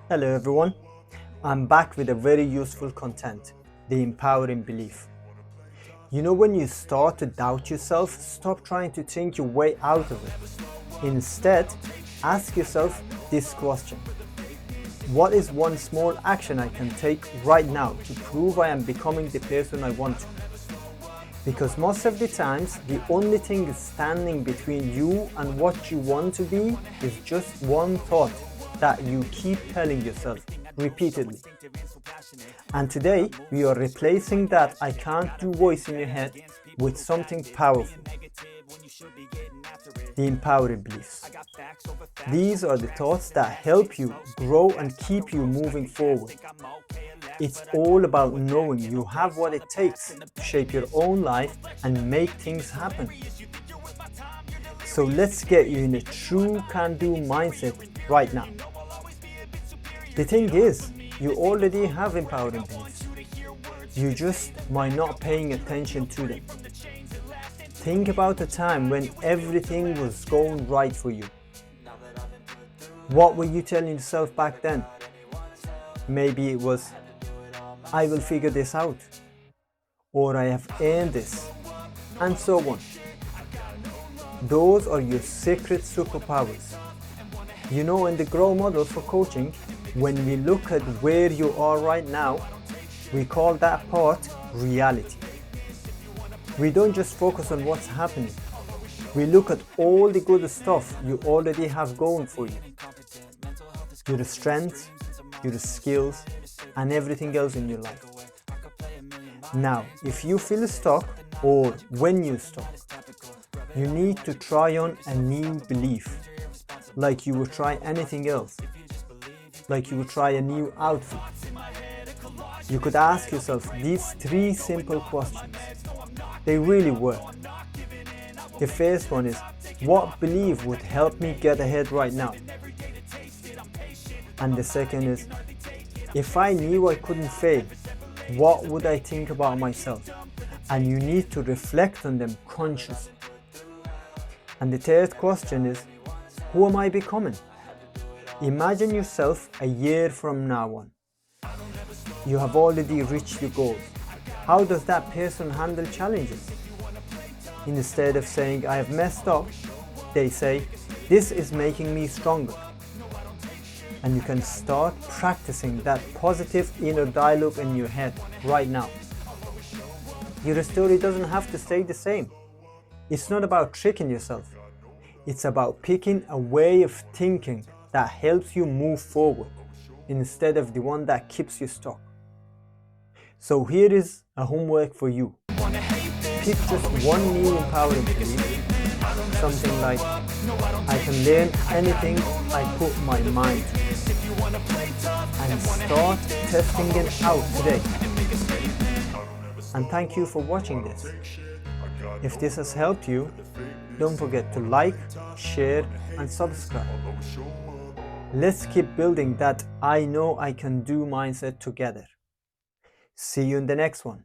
Hello everyone, I'm back with a very useful content, the empowering belief. You know, when you start to doubt yourself, stop trying to think your way out of it. Instead, ask yourself this question: what is one small action I can take right now to prove I am becoming the person I want to? Because most of the times, the only thing standing between you and what you want to be is just one thought that you keep telling yourself repeatedly. And today, we are replacing that "I can't do" voice in your head with something powerful: the empowering beliefs. These are the thoughts that help you grow and keep you moving forward. It's all about knowing you have what it takes to shape your own life and make things happen. So let's get you in a true can-do mindset right now. The thing is, you already have empowering beliefs. You just might not paying attention to them. Think about a time when everything was going right for you. What were you telling yourself back then? Maybe it was, "I will figure this out," or "I have earned this," and so on. Those are your secret superpowers. You know, in the GROW model for coaching, when we look at where you are right now, we call that part reality. We don't just focus on what's happening. We look at all the good stuff you already have going for you. Your strengths, your skills, and everything else in your life. Now, if you feel stuck, or when you're stuck, you need to try on a new belief, like you would try anything else, like you would try a new outfit. You could ask yourself these 3 simple questions. They really work. The first one is, what belief would help me get ahead right now? And the second is, if I knew I couldn't fail, what would I think about myself? And you need to reflect on them consciously. And the third question is, who am I becoming? Imagine yourself a year from now on. You have already reached your goals. How does that person handle challenges? Instead of saying, "I have messed up," they say, "This is making me stronger." And you can start practicing that positive inner dialogue in your head right now. Your story doesn't have to stay the same. It's not about tricking yourself. It's about picking a way of thinking that helps you move forward instead of the one that keeps you stuck. So here is a homework for you. Pick just one new empowering belief, something like, "I can learn anything I put my mind to," and start testing it out today. And thank you for watching this. If this has helped you, don't forget to like, share, and subscribe. Let's keep building that "I know I can do" mindset together. See you in the next one.